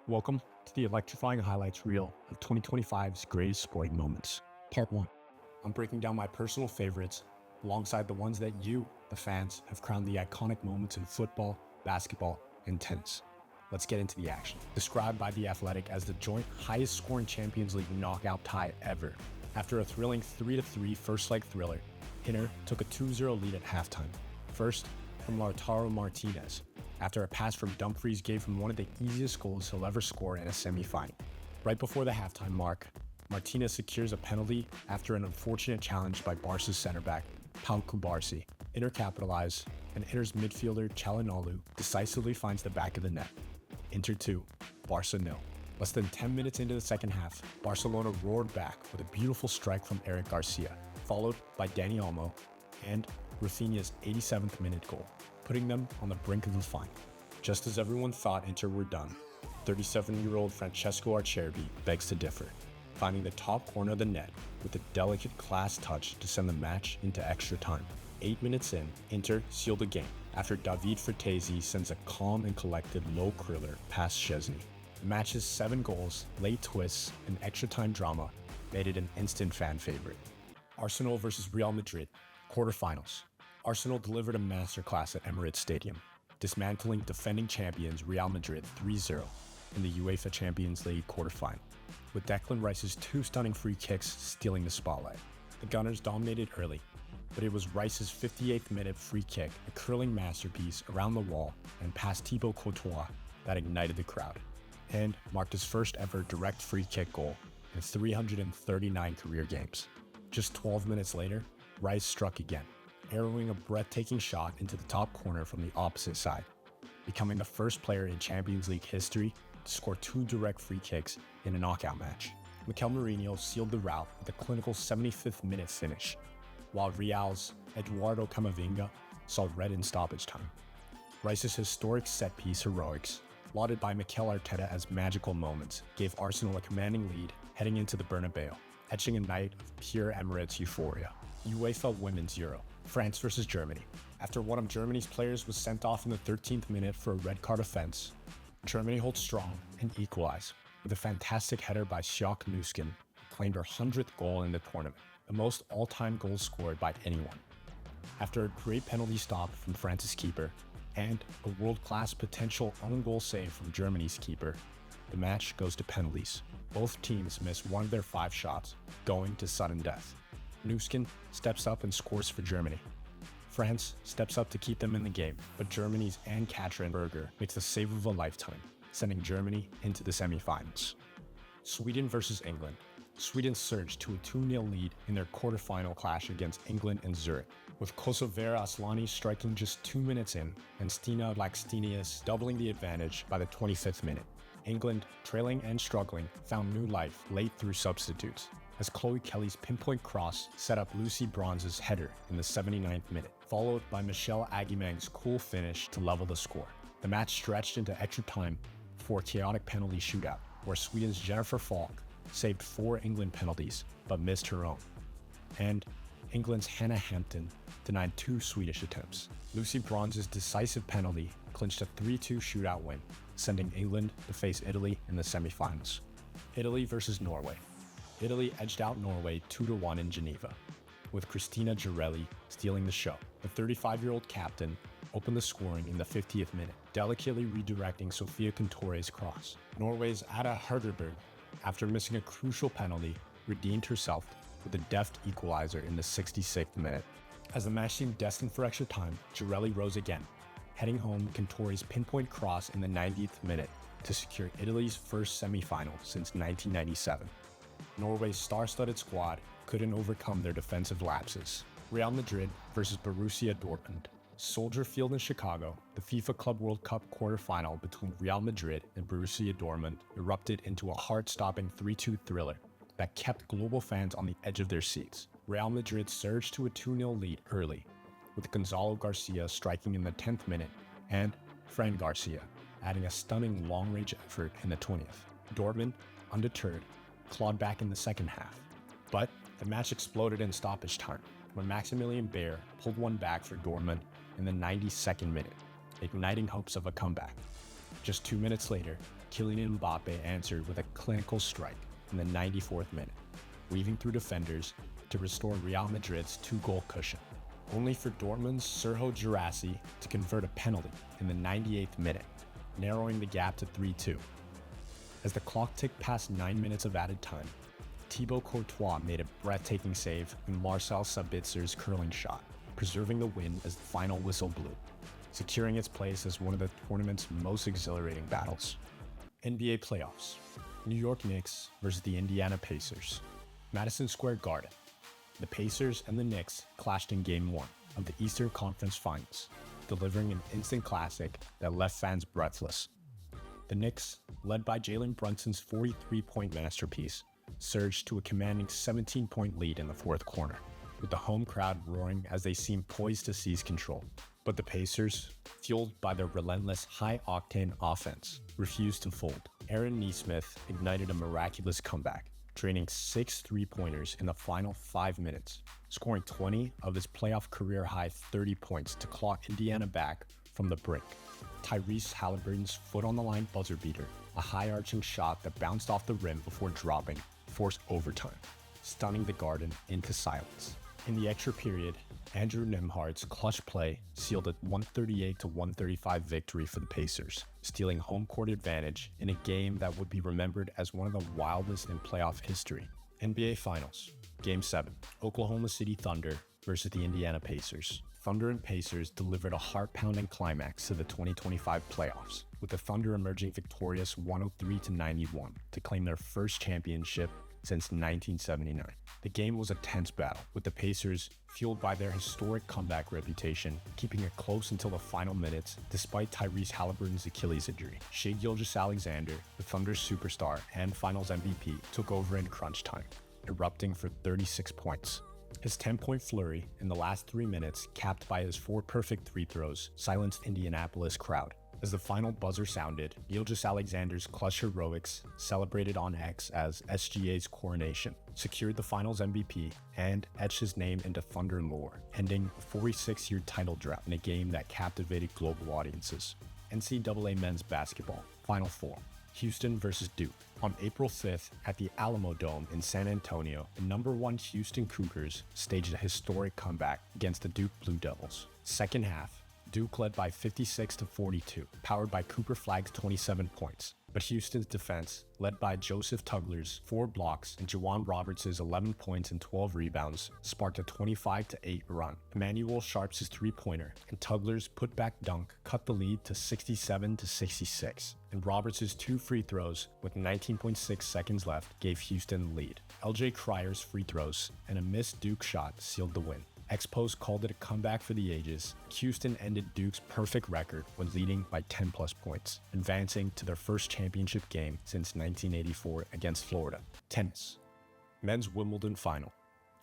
Welcome to the electrifying highlights reel of 2025's greatest sporting moments. Part 1. I'm breaking down my personal favorites alongside the ones that you, the fans, have crowned the iconic moments in football, basketball, and tennis. Let's get into the action. Described by The Athletic as the joint highest scoring Champions League knockout tie ever. After a thrilling 3-3 first leg thriller, Inter took a 2-0 lead at halftime. First, from Lautaro Martinez, after a pass from Dumfries gave him one of the easiest goals he'll ever score in a semi-final. Right before the halftime mark, Martinez secures a penalty after an unfortunate challenge by Barca's center back, Pau Cubarsí. Inter capitalize, and Inter's midfielder Çalhanoğlu decisively finds the back of the net. Inter 2, Barca 0. Less than 10 minutes into the second half, Barcelona roared back with a beautiful strike from Eric Garcia, followed by Dani Olmo and Rafinha's 87th minute goal, putting them on the brink of the final. Just as everyone thought Inter were done, 37-year-old Francesco Acerbi begs to differ, finding the top corner of the net with a delicate class touch to send the match into extra time. 8 minutes in, Inter sealed the game after David Fertesi sends a calm and collected low curler past Szczesny. The match's 7 goals, late twists, and extra time drama made it an instant fan favorite. Arsenal versus Real Madrid, quarterfinals. Arsenal delivered a masterclass at Emirates Stadium, dismantling defending champions Real Madrid 3-0 in the UEFA Champions League quarterfinal, with Declan Rice's 2 stunning free kicks stealing the spotlight. The Gunners dominated early, but it was Rice's 58th minute free kick, a curling masterpiece around the wall and past Thibaut Courtois, that ignited the crowd, and marked his first ever direct free kick goal in 339 career games. Just 12 minutes later, Rice struck again, arrowing a breathtaking shot into the top corner from the opposite side, becoming the first player in Champions League history to score 2 direct free kicks in a knockout match. Mikel Merino sealed the rout with a clinical 75th minute finish, while Real's Eduardo Camavinga saw red in stoppage time. Rice's historic set-piece heroics, lauded by Mikel Arteta as magical moments, gave Arsenal a commanding lead heading into the Bernabeu, etching a night of pure Emirates euphoria. UEFA Women's Euro, France versus Germany. After one of Germany's players was sent off in the 13th minute for a red card offense, Germany holds strong and equalize with a fantastic header by Sjoeke Nüsken, who claimed her 100th goal in the tournament, the most all-time goals scored by anyone. After a great penalty stop from France's keeper and a world-class potential own-goal save from Germany's keeper, the match goes to penalties. Both teams miss one of their 5 shots, going to sudden death. Nüsken steps up and scores for Germany. France steps up to keep them in the game, but Germany's Anne-Katrin Berger makes the save of a lifetime, sending Germany into the semifinals. Sweden versus England. Sweden surged to a 2-0 lead in their quarterfinal clash against England and Zurich, with Kosovare Asllani striking just 2 minutes in and Stina Blackstenius doubling the advantage by the 25th minute. England, trailing and struggling, found new life late through substitutes, as Chloe Kelly's pinpoint cross set up Lucy Bronze's header in the 79th minute, followed by Michelle Agimang's cool finish to level the score. The match stretched into extra time for a chaotic penalty shootout, where Sweden's Jennifer Falk saved 4 England penalties, but missed her own. And England's Hannah Hampton denied 2 Swedish attempts. Lucy Bronze's decisive penalty clinched a 3-2 shootout win, sending England to face Italy in the semifinals. Italy versus Norway. Italy edged out Norway 2-1 in Geneva, with Cristina Girelli stealing the show. The 35-year-old captain opened the scoring in the 50th minute, delicately redirecting Sofia Contore's cross. Norway's Ada Hegerberg, after missing a crucial penalty, redeemed herself with a deft equalizer in the 66th minute. As the match seemed destined for extra time, Girelli rose again, heading home Contore's pinpoint cross in the 90th minute to secure Italy's first semi-final since 1997. Norway's star-studded squad couldn't overcome their defensive lapses. Real Madrid versus Borussia Dortmund. Soldier Field in Chicago, the FIFA Club World Cup quarterfinal between Real Madrid and Borussia Dortmund erupted into a heart-stopping 3-2 thriller that kept global fans on the edge of their seats. Real Madrid surged to a 2-0 lead early, with Gonzalo Garcia striking in the 10th minute and Fran Garcia adding a stunning long-range effort in the 20th. Dortmund, undeterred, clawed back in the second half, but the match exploded in stoppage time when Maximilian Baer pulled one back for Dortmund in the 92nd minute, igniting hopes of a comeback. Just 2 minutes later, Kylian Mbappe answered with a clinical strike in the 94th minute, weaving through defenders to restore Real Madrid's 2-goal cushion, only for Dortmund's Sergio Girassi to convert a penalty in the 98th minute, narrowing the gap to 3-2. As the clock ticked past 9 minutes of added time, Thibaut Courtois made a breathtaking save in Marcel Sabitzer's curling shot, preserving the win as the final whistle blew, securing its place as one of the tournament's most exhilarating battles. NBA playoffs. New York Knicks versus the Indiana Pacers. Madison Square Garden. The Pacers and the Knicks clashed in Game 1 of the Eastern Conference Finals, delivering an instant classic that left fans breathless. The Knicks, led by Jalen Brunson's 43-point masterpiece, surged to a commanding 17-point lead in the fourth quarter, with the home crowd roaring as they seemed poised to seize control. But the Pacers, fueled by their relentless high-octane offense, refused to fold. Aaron Nesmith ignited a miraculous comeback, draining 6 three-pointers in the final 5 minutes, scoring 20 of his playoff career-high 30 points to claw Indiana back from the brink. Tyrese Halliburton's foot-on-the-line buzzer beater, a high-arching shot that bounced off the rim before dropping, forced overtime, stunning the Garden into silence. In the extra period, Andrew Nembhard's clutch play sealed a 138-135 victory for the Pacers, stealing home court advantage in a game that would be remembered as one of the wildest in playoff history. NBA Finals, Game 7, Oklahoma City Thunder versus the Indiana Pacers. Thunder and Pacers delivered a heart-pounding climax to the 2025 playoffs, with the Thunder emerging victorious 103-91 to claim their first championship since 1979. The game was a tense battle, with the Pacers, fueled by their historic comeback reputation, keeping it close until the final minutes despite Tyrese Halliburton's Achilles injury. Shai Gilgeous-Alexander, the Thunder's superstar and Finals MVP, took over in crunch time, erupting for 36 points. His 10-point flurry in the last 3 minutes, capped by his 4 perfect free throws, silenced Indianapolis crowd. As the final buzzer sounded, Gilgeous-Alexander's clutch heroics, celebrated on X as SGA's coronation, secured the Finals MVP and etched his name into Thunder lore, ending a 46-year title drought in a game that captivated global audiences. NCAA Men's Basketball, Final Four. Houston versus Duke. On April 5th, at the Alamo Dome in San Antonio, the #1 Houston Cougars staged a historic comeback against the Duke Blue Devils. Second half, Duke led by 56-42, powered by Cooper Flagg's 27 points. But Houston's defense, led by Joseph Tugler's 4 blocks and Juwan Roberts' 11 points and 12 rebounds, sparked a 25-8 run. Emmanuel Sharp's 3-pointer and Tugler's putback dunk cut the lead to 67-66, and Roberts' 2 free throws with 19.6 seconds left gave Houston the lead. LJ Cryer's free throws and a missed Duke shot sealed the win. X-Post called it a comeback for the ages. Houston ended Duke's perfect record when leading by 10+ points, advancing to their first championship game since 1984 against Florida. Tennis. Men's Wimbledon Final.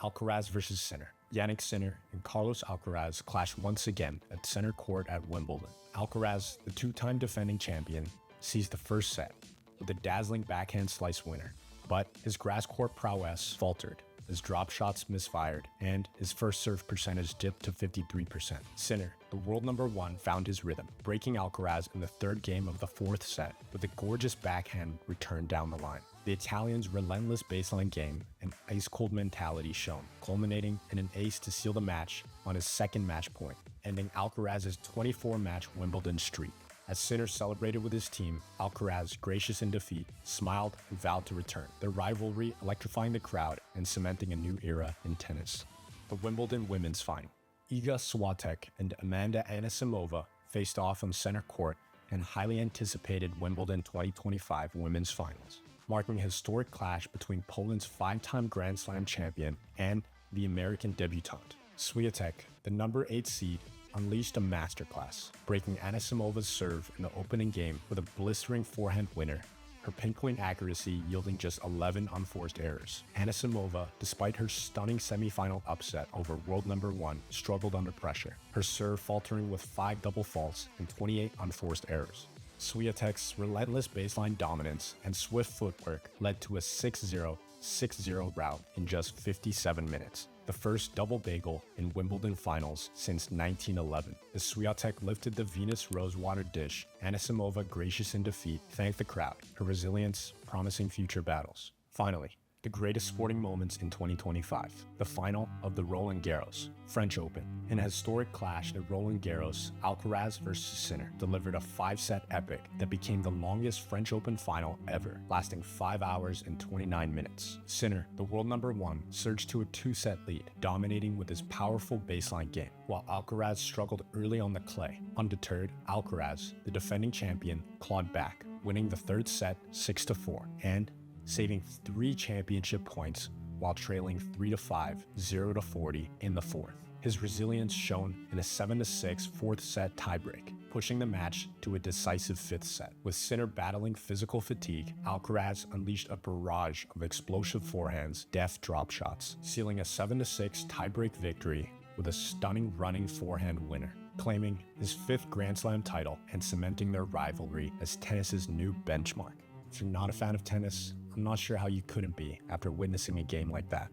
Alcaraz versus Sinner. Yannick Sinner and Carlos Alcaraz clashed once again at center court at Wimbledon. Alcaraz, the 2-time defending champion, seized the first set with a dazzling backhand slice winner, but his grass court prowess faltered. His drop shots misfired, and his first serve percentage dipped to 53%. Sinner, the world #1, found his rhythm, breaking Alcaraz in the 3rd game of the 4th set with a gorgeous backhand return down the line. The Italian's relentless baseline game and ice-cold mentality shone, culminating in an ace to seal the match on his 2nd match point, ending Alcaraz's 24-match Wimbledon streak. As Sinner celebrated with his team, Alcaraz, gracious in defeat, smiled and vowed to return, their rivalry electrifying the crowd and cementing a new era in tennis. The Wimbledon Women's Final. Iga Swiatek and Amanda Anisimova faced off on center court in highly anticipated Wimbledon 2025 Women's Finals, marking a historic clash between Poland's 5-time Grand Slam champion and the American debutante. Swiatek, the #8 seed, unleashed a masterclass, breaking Anisimova's serve in the opening game with a blistering forehand winner, her pinpoint accuracy yielding just 11 unforced errors. Anisimova, despite her stunning semifinal upset over world #1, struggled under pressure, her serve faltering with 5 double faults and 28 unforced errors. Swiatek's relentless baseline dominance and swift footwork led to a 6-0 rout in just 57 minutes, the first double bagel in Wimbledon finals since 1911. As Swiatek lifted the Venus rosewater dish, Anisimova, gracious in defeat, thanked the crowd, her resilience promising future battles. Finally, the greatest sporting moments in 2025, the final of the Roland Garros French Open. In a historic clash at Roland Garros, Alcaraz versus Sinner delivered a 5-set epic that became the longest French Open final ever, lasting 5 hours and 29 minutes. Sinner, the world number 1, surged to a 2-set lead, dominating with his powerful baseline game, while Alcaraz struggled early on the clay. Undeterred, Alcaraz, the defending champion, clawed back, winning the third set 6-4, and saving 3 championship points while trailing 3-5, 0-40 in the fourth. His resilience shone in a 7-6 fourth set tiebreak, pushing the match to a decisive 5th set. With Sinner battling physical fatigue, Alcaraz unleashed a barrage of explosive forehands, deft drop shots, sealing a 7-6 tiebreak victory with a stunning running forehand winner, claiming his 5th Grand Slam title and cementing their rivalry as tennis's new benchmark. If you're not a fan of tennis, I'm not sure how you couldn't be after witnessing a game like that.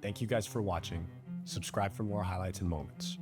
Thank you guys for watching. Subscribe for more highlights and moments.